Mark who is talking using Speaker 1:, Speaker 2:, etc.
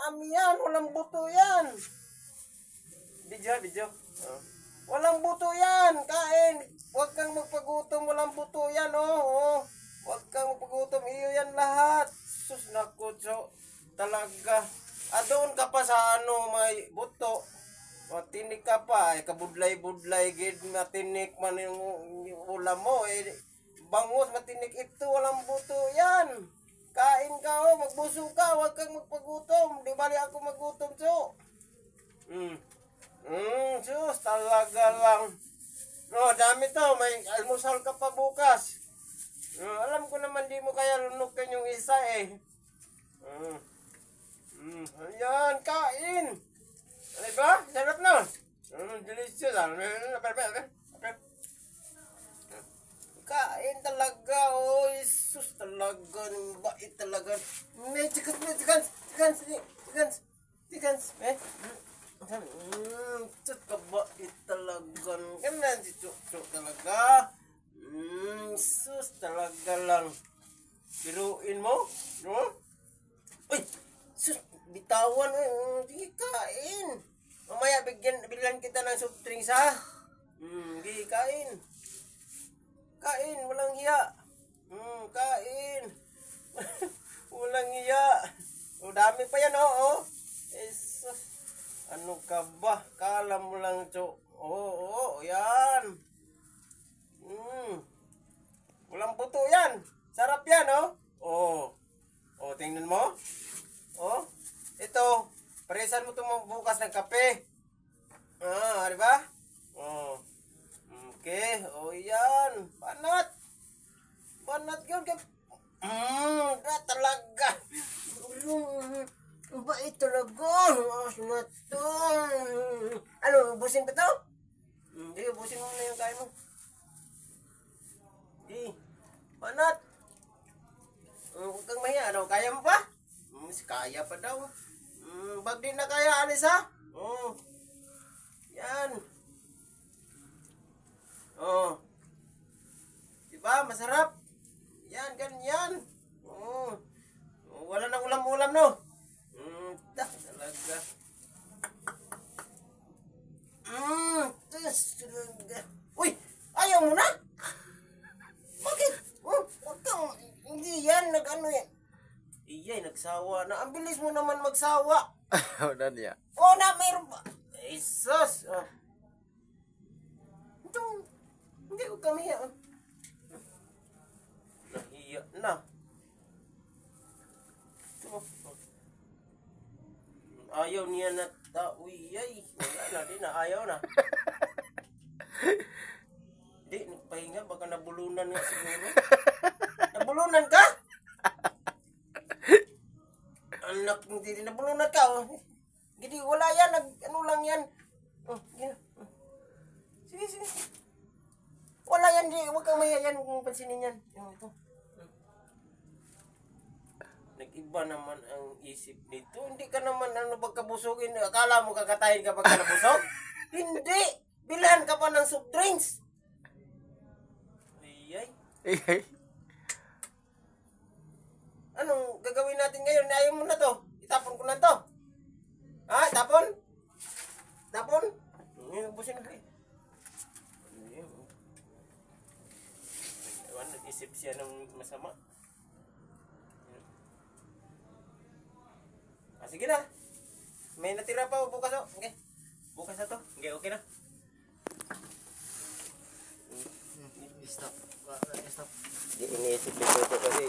Speaker 1: ami yan. Walang buto yan. Video. Oh. Walang buto yan. Kain. Huwag kang magpagutom. Walang buto yan, oh. Huwag kang magpagutom. Iyo yan lahat. Sus, naku, so, talaga. Doon ka pa sa may buto. Matinik ka pa. Kabudlay-budlay. Gid matinik man yung ulam mo. Bangus, matinik ito. Walang buto yan. Kain ka, magbuso ka. Huwag kang magpagutom. Di bali ako magutom, so. Sus, talaga lang. Dami to. May almusal ka pa bukas. Alam ko naman di mo kaya lunukin yung isa eh. Ayan, kain. Ano ba? Sarap na. Delicious. Kain talaga. Sus, talaga. Bait talaga. May chikans. Sus, kabait talaga. Ganun si Chuk talaga. Sus, talaga lang. Biruin mo? No? Uy! Sus, bitawan. Di kain. Mamaya, bigyan kita ng soft drinks, ha? Di kain. Kain, walang hiya. Kain. Walang hiya. Dami pa yan, Jesus. Ano ka ba? Kala mo lang, Chuk. Yan. Walang buto yan. Sarap yan, tingnan mo. Ito. Paresan mo itong bukas ng kape. Di ba? Okay. Yan. Banat yun. Talaga. Bait talaga. Ano, ubusin ba ito? Hindi, ubusin mo na yung kain mo. Banat. Huwag kang mahiya. Kaya mo pa? Kaya pa daw. Bag din na kaya, alis ha? Yan. Diba? Masarap. Yan, ganyan. Wala nang ulam-ulam, no? Talaga. Talaga. Uy! Ayaw mo na? Bakit? Huwag kang... Hindi yan, nag-ano yan. Iyay, nagsawa na. Ang bilis mo naman magsawa.
Speaker 2: Udah niya.
Speaker 1: Mayroon ba? Jesus! Hindi ko kamiya. Nahiya na. Ayaw niya na uyay. Wala na, di na. Ayaw na. Di, nagpahinga. Baka nabulunan nga siguro. Nabulunan ka? Anak, hindi nabulunan ka. Hindi, wala yan. Ano lang yan. Sige. Wala yan. Huwag kang mahihayan. Huwag mong pansinin yan. Ito. Nag-iba naman ang isip nito. Hindi ka naman pagkabusogin. Akala mo kakatayin ka pagka nabusog? Hindi. Bilhan ka pa ng soft drinks. Iyay. Anong gagawin natin ngayon? Ayaw mo na to. Itapon ko na to. Tapon? Ubusin ko eh. Nag-isip siya ng masama. Sige na. May natira pa bukas Okay. Bukas na to. Okay na. Stop. Stop. Iniisip nito kasi